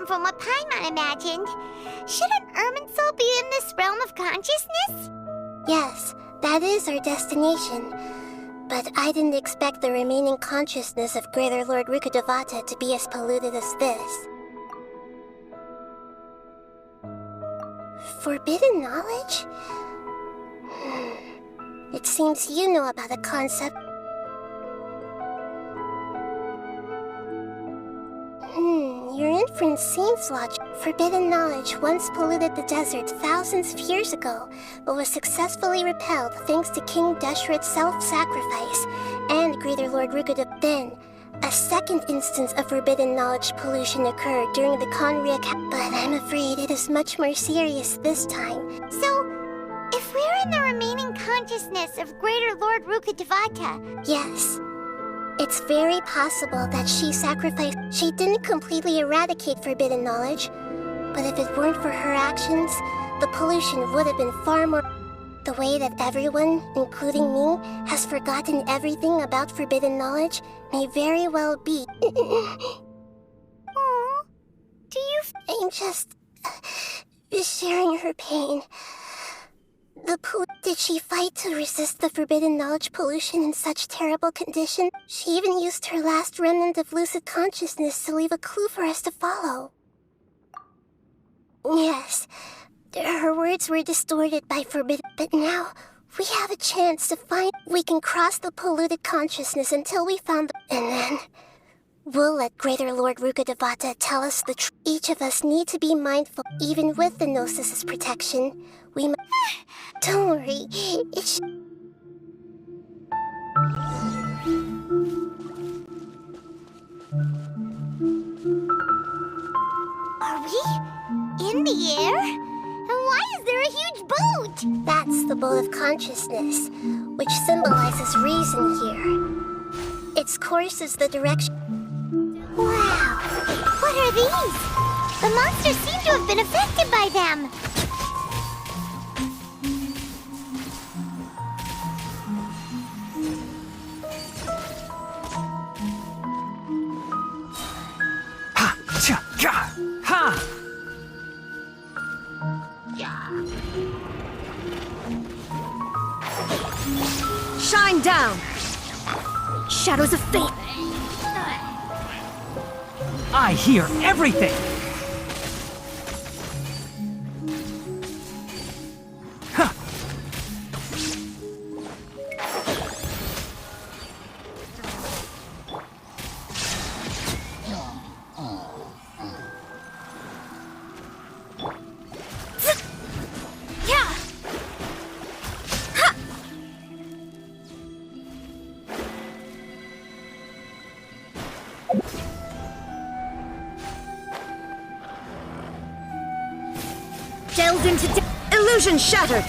different from what Paimon imagined. Shouldn't Irminsul be in this realm of consciousness? Yes, that is our destination. But I didn't expect the remaining consciousness of Greater Lord Rukkhadevata to be as polluted as this. Forbidden knowledge? It seems you know about the concept. Your inference seems logical. Forbidden knowledge once polluted the desert thousands of years ago, but was successfully repelled thanks to King Deshret's self-sacrifice and Greater Lord Rukkhadevata. Then, a second instance of forbidden knowledge pollution occurred during the Conria but I'm afraid it is much more serious this time. So, if we're in the remaining consciousness of Greater Lord Rukkhadevata... Yes. It's very possible that she sacrificed. She didn't completely eradicate forbidden knowledge, but if it weren't for her actions, the pollution would have been far more. The way that everyone, including me, has forgotten everything about forbidden knowledge may very well be. Aww. Do you... I'm just sharing her pain. Did she fight to resist the forbidden knowledge pollution in such terrible condition? She even used her last remnant of lucid consciousness to leave a clue for us to follow. Yes, her words were distorted by forbidden, but now we have a chance to find. We can cross the polluted consciousness until we found the, and then we'll let Greater Lord Rukkhadevata tell us the truth. Each of us need to be mindful, even with the Gnosis's protection. We must. Don't worry, it's... Are we in the air? And why is there a huge boat? That's the boat of consciousness, which symbolizes reason here. Its course is the direction... Wow! What are these? The monsters seem to have been affected by them. Shine down! Shadows of fate! I hear everything! Huh. Delved into illusion shattered!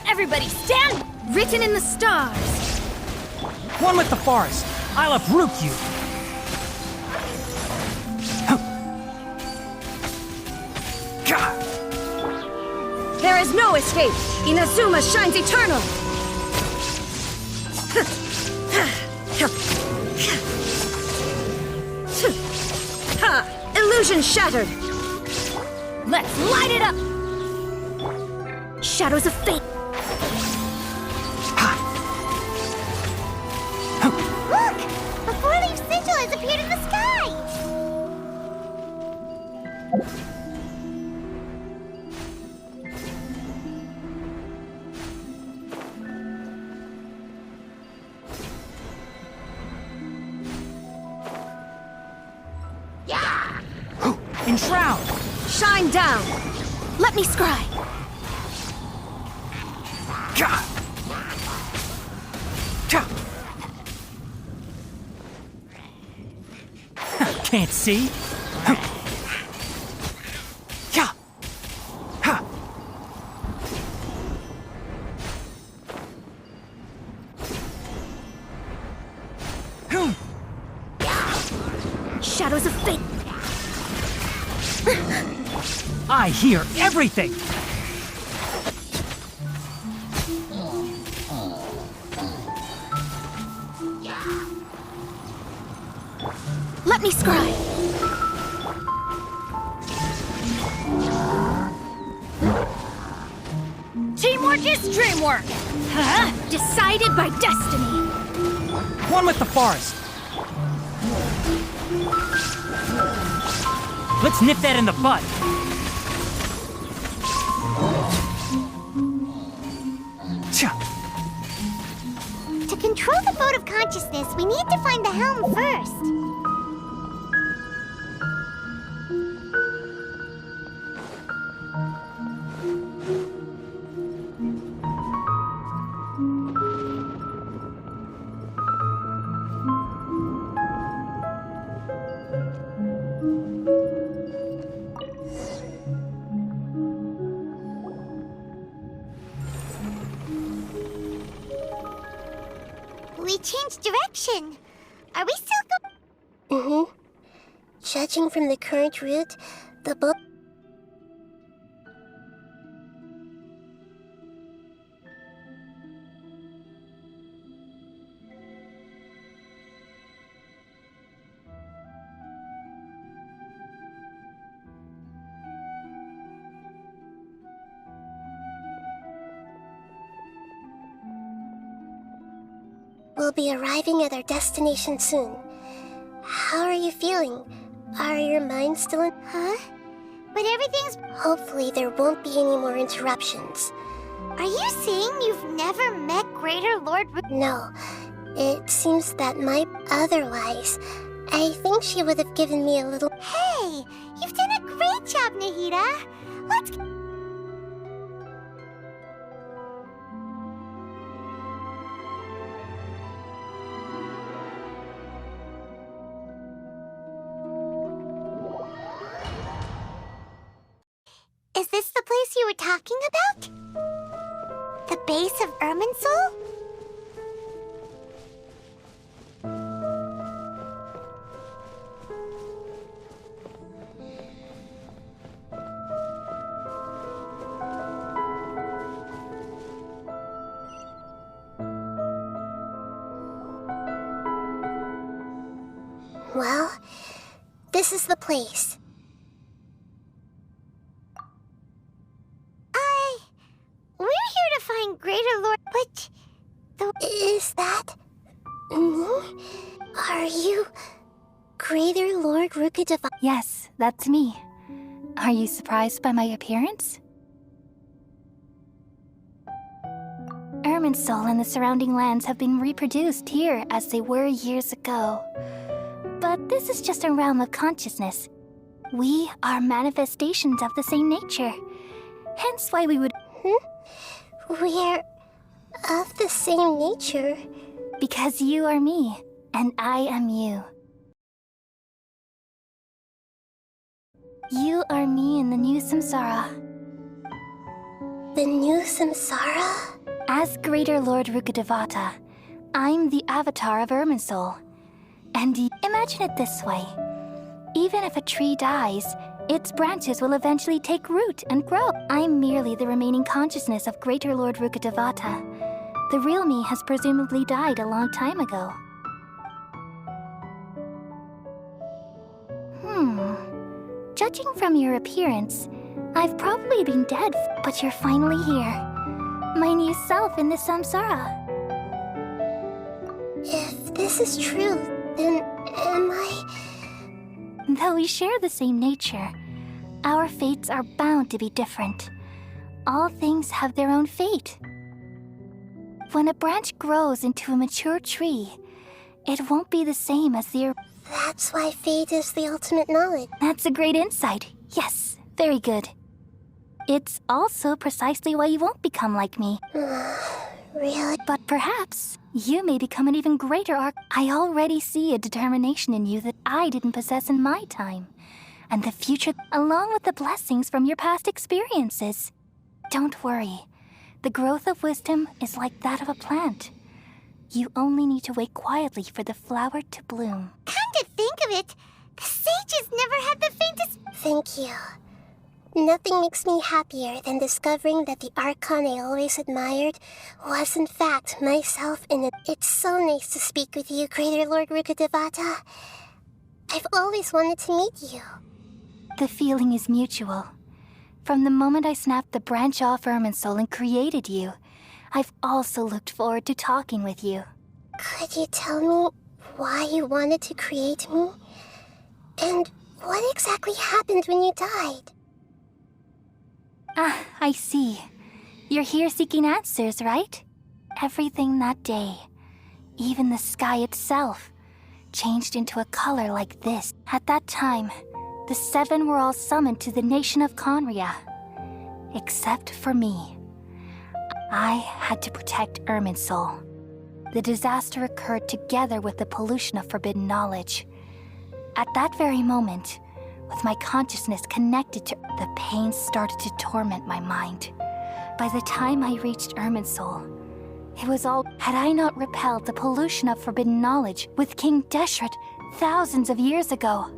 Everybody stand! Written in the stars! One with the forest! I'll uproot you! There is no escape! Inazuma shines eternal! Ha! Illusion shattered! Let's light it up! Shadows of fate! Look! A four-leaf sigil has appeared in the sky! Enshroud! Shine down! Let me scry! Can't see? Shadows of fate! I hear everything! Let me scry! gorgeous dream work! Huh? Decided by destiny! One with the forest. Let's nip that in the bud. Tcha. To control the boat of consciousness, we need to find the helm first. We changed direction. Are we still Mm-hmm. Judging from the current route, the boat... We'll be arriving at our destination soon. How are you feeling? Are your minds still in... Huh? But everything's... Hopefully there won't be any more interruptions. Are you saying you've never met Greater Lord No, it seems that otherwise, I think she would have given me a little... Hey! You've done a great job, Nahida! Let's... Is this the place you were talking about? The base of Irminsul? Well, this is the place. We're here to find Greater Lord, but... Is that... me? Are you... Greater Lord Rukadeva? Yes, that's me. Are you surprised by my appearance? Irminsul and the surrounding lands have been reproduced here as they were years ago. But this is just a realm of consciousness. We are manifestations of the same nature. Hence why we would... We're of the same nature. Because you are me, and I am you. You are me in the new samsara. The new samsara? As Greater Lord Rukadevata, I'm the avatar of Irminsul. And imagine it this way. Even if a tree dies, its branches will eventually take root and grow. I'm merely the remaining consciousness of Greater Lord Rukadevata. The real me has presumably died a long time ago. Judging from your appearance, I've probably been dead, but you're finally here. My new self in the samsara. If this is true, then am I... Though we share the same nature, our fates are bound to be different. All things have their own fate. When a branch grows into a mature tree, it won't be the same as the... That's why fate is the ultimate knowledge. That's a great insight. Yes, very good. It's also precisely why you won't become like me. Really? But perhaps you may become an even greater I already see a determination in you that I didn't possess in my time. And the future, along with the blessings from your past experiences. Don't worry. The growth of wisdom is like that of a plant. You only need to wait quietly for the flower to bloom. Come to think of it, the sages never had the faintest... Thank you. Nothing makes me happier than discovering that the Archon I always admired was in fact myself in it. It's so nice to speak with you, Greater Lord Rukadevata. I've always wanted to meet you. The feeling is mutual. From the moment I snapped the branch off Irminsul and created you, I've also looked forward to talking with you. Could you tell me why you wanted to create me? And what exactly happened when you died? Ah, I see. You're here seeking answers, right? Everything that day, even the sky itself, changed into a color like this. At that time, the 7 were all summoned to the nation of Conria. Except for me. I had to protect Irminsul. The disaster occurred together with the pollution of forbidden knowledge. At that very moment, with my consciousness connected to the pain started to torment my mind. By the time I reached Irminsul, it was all... Had I not repelled the pollution of forbidden knowledge with King Deshret thousands of years ago,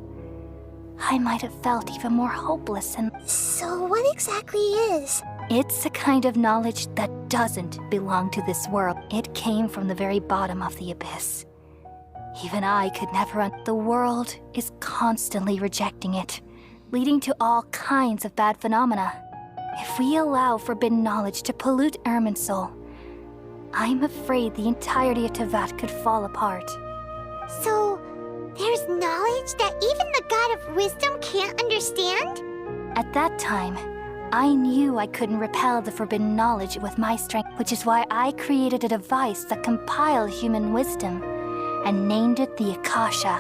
I might have felt even more hopeless and... So what exactly is? It's a kind of knowledge that doesn't belong to this world. It came from the very bottom of the abyss. Even I could never The world is constantly rejecting it, leading to all kinds of bad phenomena. If we allow forbidden knowledge to pollute Irminsul, I'm afraid the entirety of Tevat could fall apart. So, there's knowledge that even the God of Wisdom can't understand? At that time, I knew I couldn't repel the forbidden knowledge with my strength, which is why I created a device that compiled human wisdom and named it the Akasha.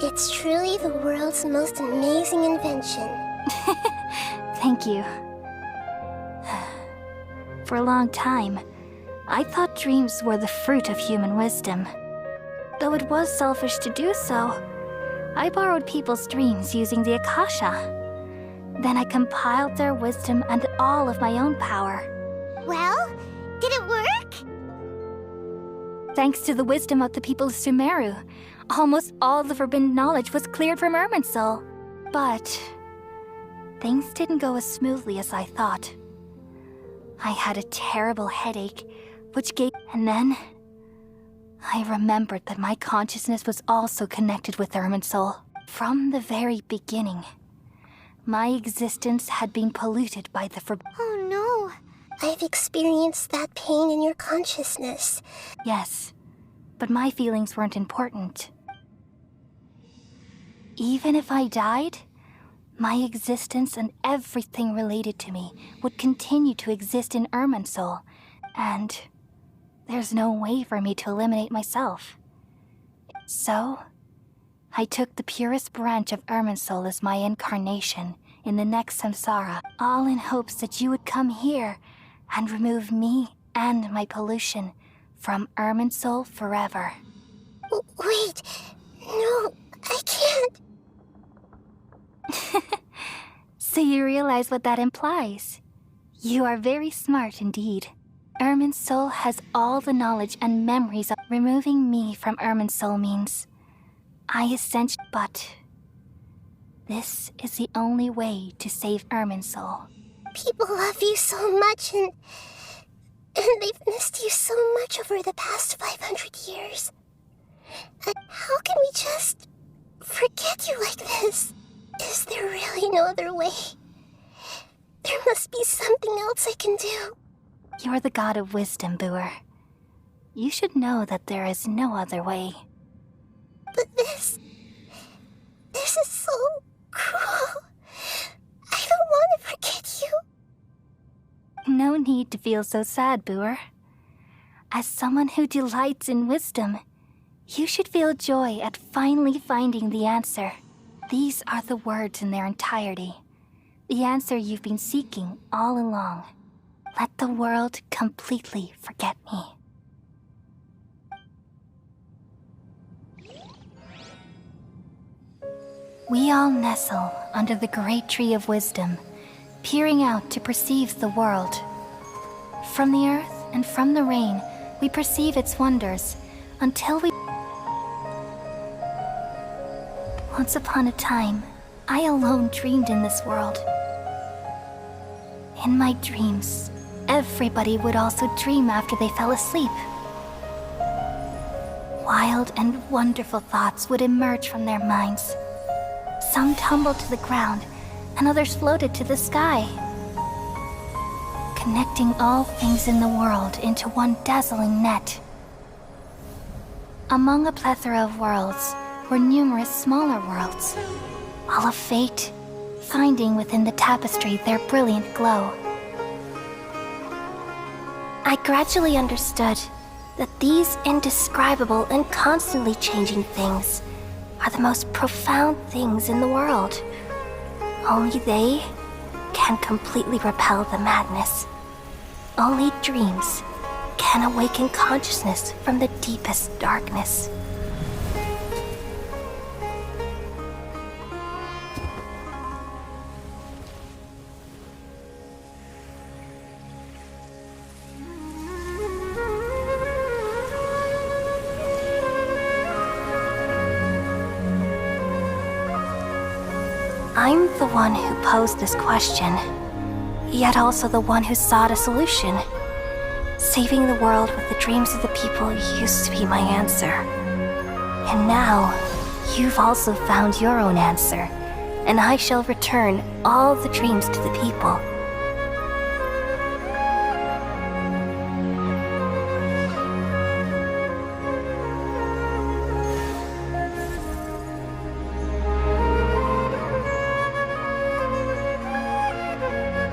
It's truly the world's most amazing invention. Thank you. For a long time, I thought dreams were the fruit of human wisdom. Though it was selfish to do so, I borrowed people's dreams using the Akasha. Then I compiled their wisdom and all of my own power. Well, did it work? Thanks to the wisdom of the people of Sumeru, almost all the forbidden knowledge was cleared from Irminsul. But things didn't go as smoothly as I thought. I had a terrible headache, which gave... And then I remembered that my consciousness was also connected with Irminsul. From the very beginning, my existence had been polluted by the Oh no. I've experienced that pain in your consciousness. Yes, but my feelings weren't important. Even if I died, my existence and everything related to me would continue to exist in Irminsul, and there's no way for me to eliminate myself. So, I took the purest branch of Irminsul as my incarnation in the next samsara, all in hopes that you would come here and remove me and my pollution from Irminsul forever. Wait, no, I can't. So you realize what that implies? You are very smart indeed. Irminsul has all the knowledge and memories of removing me from Irminsul means I essentially... But this is the only way to save Irminsul. People love you so much and they've missed you so much over the past 500 years. How can we just forget you like this? Is there really no other way? There must be something else I can do. You're the god of wisdom, Booer. You should know that there is no other way. But this is so cruel. I don't want to forget you. No need to feel so sad, Booer. As someone who delights in wisdom, you should feel joy at finally finding the answer. These are the words in their entirety. The answer you've been seeking all along. Let the world completely forget me. We all nestle under the great tree of wisdom, peering out to perceive the world. From the earth and from the rain, we perceive its wonders, until we... Once upon a time, I alone dreamed in this world. In my dreams, everybody would also dream after they fell asleep. Wild and wonderful thoughts would emerge from their minds. Some tumbled to the ground, and others floated to the sky. connecting all things in the world into one dazzling net. Among a plethora of worlds were numerous smaller worlds, all of fate, finding within the tapestry their brilliant glow. I gradually understood that these indescribable and constantly changing things are the most profound things in the world. Only they can completely repel the madness. Only dreams can awaken consciousness from the deepest darkness. I'm the one who posed this question, yet also the one who sought a solution. Saving the world with the dreams of the people used to be my answer. And now, you've also found your own answer, and I shall return all the dreams to the people.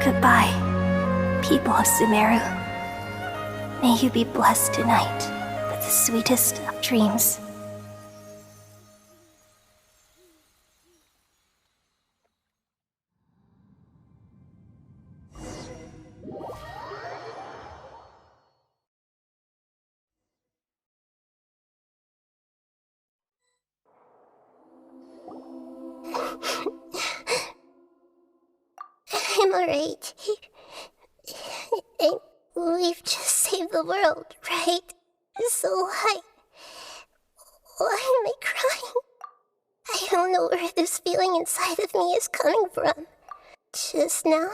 Goodbye, people of Sumero. May you be blessed tonight with the sweetest of dreams. I'm alright. We've just saved the world, right? So why am I crying? I don't know where this feeling inside of me is coming from. Just now,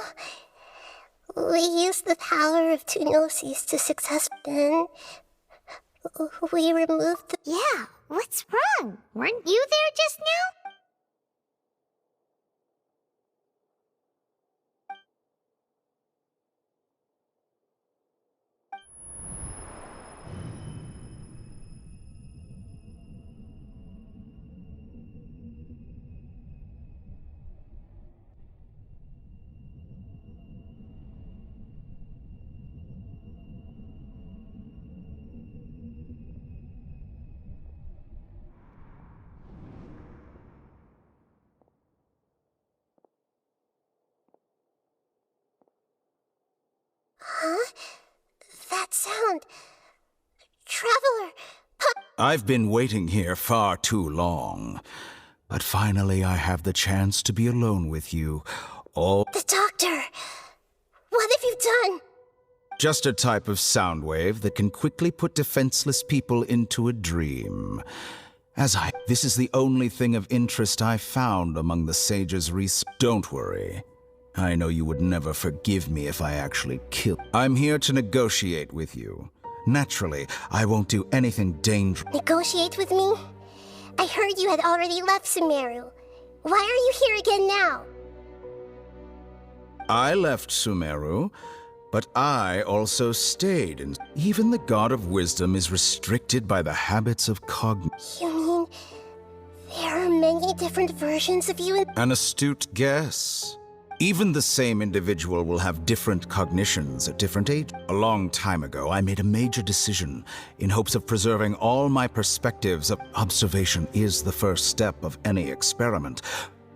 we used the power of two gnosis to successfully. We removed the. Yeah, what's wrong? Weren't you there just now? Huh? That sound. Traveler. I've been waiting here far too long. But finally I have the chance to be alone with you. All The doctor. What have you done? just a type of sound wave that can quickly put defenseless people into a dream. This is the only thing of interest I found among the sage's research. Don't worry. I know you would never forgive me if I actually kill. I'm here to negotiate with you. Naturally, I won't do anything dangerous. Negotiate with me? I heard you had already left Sumeru. Why are you here again now? I left Sumero, but I also stayed, and even the God of Wisdom is restricted by the habits of You mean there are many different versions of you in. An astute guess. Even the same individual will have different cognitions at different ages. A long time ago, I made a major decision in hopes of preserving all my perspectives. Observation is the first step of any experiment,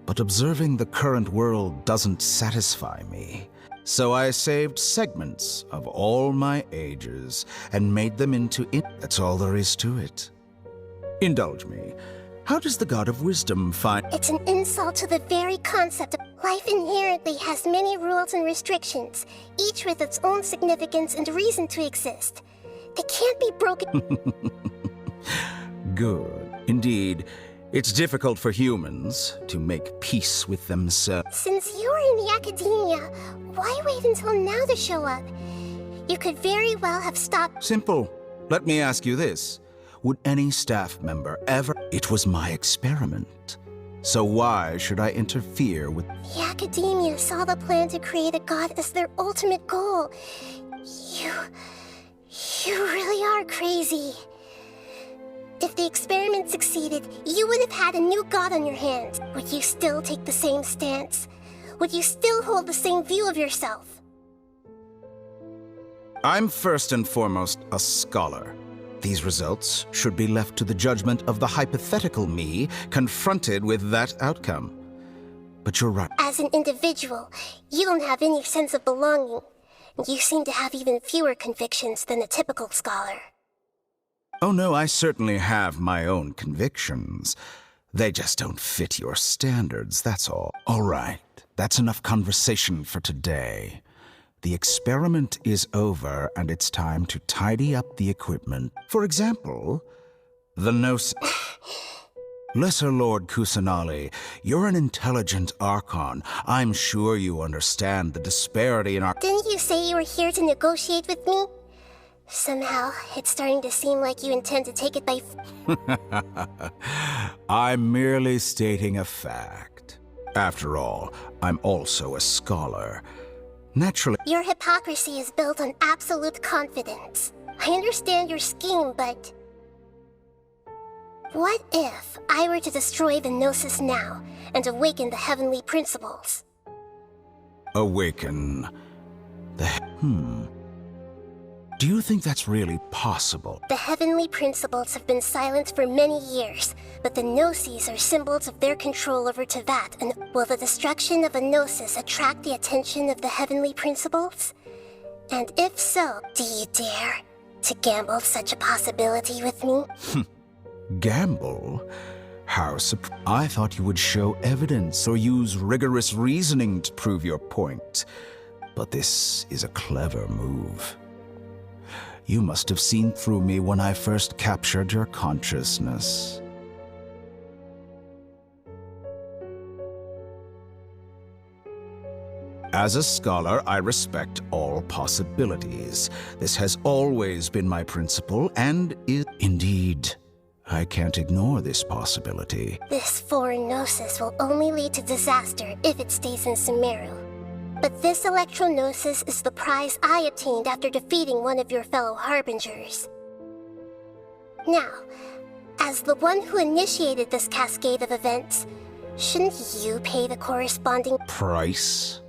but observing the current world doesn't satisfy me. So I saved segments of all my ages and made them into it. That's all there is to it. Indulge me. How does the God of Wisdom find... It's an insult to the very concept of life inherently has many rules and restrictions, each with its own significance and reason to exist. They can't be broken. Good. Indeed, it's difficult for humans to make peace with themselves. Since you're in the academia, why wait until now to show up? You could very well have stopped. Simple. Let me ask you this. Would any staff member ever... It was my experiment. So why should I interfere with... The Academia saw the plan to create a god as their ultimate goal. You really are crazy. If the experiment succeeded, you would have had a new god on your hands. Would you still take the same stance? Would you still hold the same view of yourself? I'm first and foremost a scholar. These results should be left to the judgment of the hypothetical me confronted with that outcome. But you're right. As an individual, you don't have any sense of belonging. You seem to have even fewer convictions than a typical scholar. Oh no, I certainly have my own convictions. They just don't fit your standards, that's all. All right, that's enough conversation for today. The experiment is over, and it's time to tidy up the equipment. For example, the Gnosis. Lesser Lord Kusanali, you're an intelligent Archon. I'm sure you understand the disparity in our... Didn't you say you were here to negotiate with me? Somehow, it's starting to seem like you intend to take it by... I'm merely stating a fact. After all, I'm also a scholar. Naturally... Your hypocrisy is built on absolute confidence. I understand your scheme, but... What if I were to destroy the Gnosis now and awaken the heavenly principles? Awaken the... Do you think that's really possible? The heavenly principles have been silent for many years, but the Gnosis are symbols of their control over Tevat, and will the destruction of a Gnosis attract the attention of the heavenly principles? And if so, do you dare to gamble such a possibility with me? Gamble? How I thought you would show evidence or use rigorous reasoning to prove your point. But this is a clever move. You must have seen through me when I first captured your consciousness. As a scholar, I respect all possibilities. This has always been my principle, and is... Indeed, I can't ignore this possibility. This foreign Gnosis will only lead to disaster if it stays in Sumero. But this Electro-Gnosis is the prize I obtained after defeating one of your fellow Harbingers. Now, as the one who initiated this cascade of events, shouldn't you pay the corresponding price?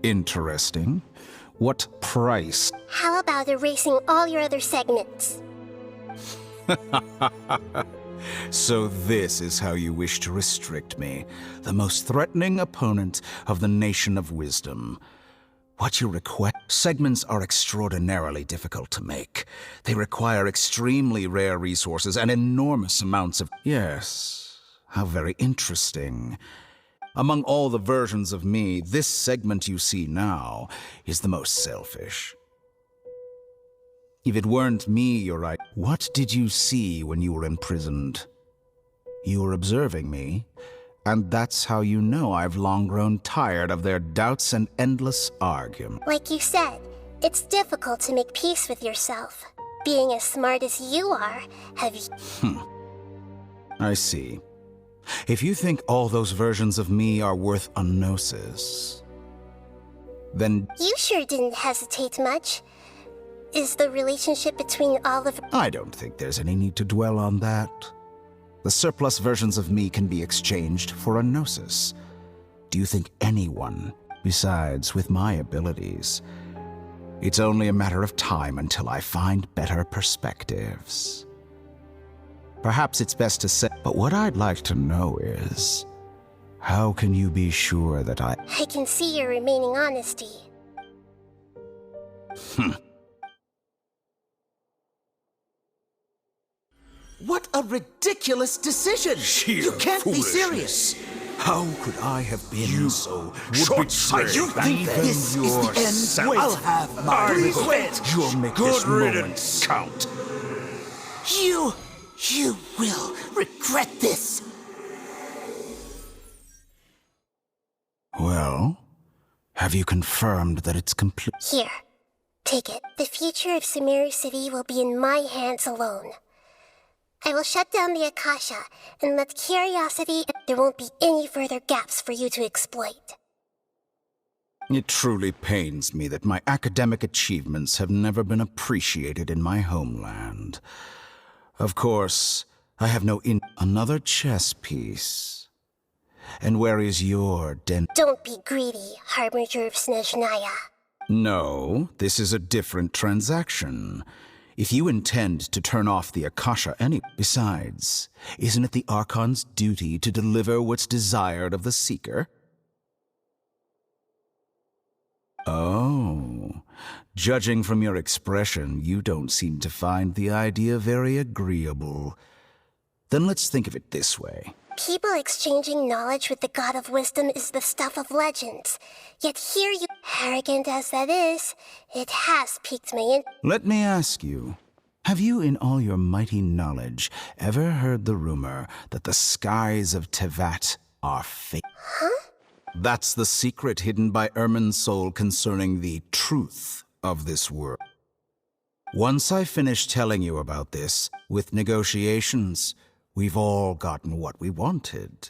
Interesting. What price? How about erasing all your other segments? So this is how you wish to restrict me, the most threatening opponent of the Nation of Wisdom. What you request? Segments are extraordinarily difficult to make. They require extremely rare resources and enormous amounts of... Yes, how very interesting. Among all the versions of me, this segment you see now is the most selfish. If it weren't me, you're right. What did you see when you were imprisoned? You were observing me, and that's how you know I've long grown tired of their doubts and endless argument. Like you said, it's difficult to make peace with yourself. Being as smart as you are, have you... I see. If you think all those versions of me are worth a Gnosis, then... You sure didn't hesitate much. Is the relationship between all of... I don't think there's any need to dwell on that. The surplus versions of me can be exchanged for a Gnosis. Do you think anyone, besides with my abilities? It's only a matter of time until I find better perspectives. Perhaps it's best to say, but what I'd like to know is, how can you be sure that I can see your remaining honesty. What a ridiculous decision! You can't be serious! How could I have been so short-sighted? You think that this is the end? I'll have my revenge! You'll make this moment count. You will regret this! Well, have you confirmed that it's complete? Here, take it. The future of Sumeru City will be in my hands alone. I will shut down the Akasha and let curiosity. There won't be any further gaps for you to exploit. It truly pains me that my academic achievements have never been appreciated in my homeland. Of course, I have no another chess piece. And where is your Don't be greedy, Harbinger of Snezhnaya. No, this is a different transaction. If you intend to turn off the Akasha Besides, isn't it the Archon's duty to deliver what's desired of the Seeker? Oh, judging from your expression, you don't seem to find the idea very agreeable. Then let's think of it this way. People exchanging knowledge with the God of Wisdom is the stuff of legends. Yet here you, arrogant as that is, it has piqued my interest. Let me ask you, have you in all your mighty knowledge ever heard the rumor that the skies of Tevat are fake? Huh? That's the secret hidden by Irminsul concerning the truth of this world. Once I finish telling you about this, with negotiations, we've all gotten what we wanted.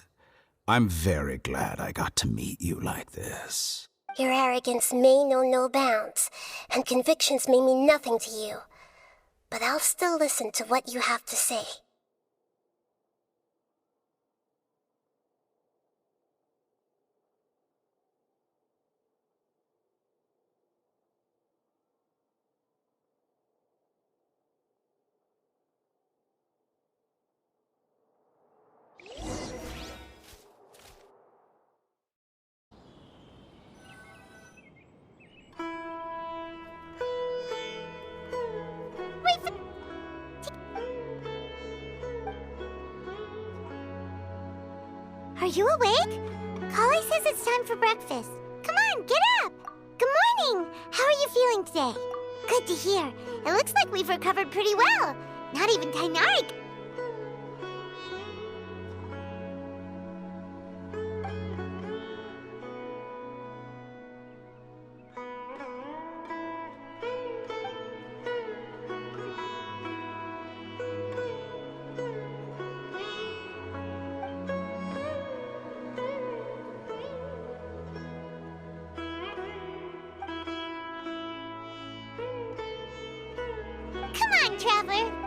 I'm very glad I got to meet you like this. Your arrogance may know no bounds, and convictions may mean nothing to you. But I'll still listen to what you have to say. Are you awake? Kali says it's time for breakfast. Come on, get up! Good morning! How are you feeling today? Good to hear. It looks like we've recovered pretty well. Not even Tainari. Come on, Traveler.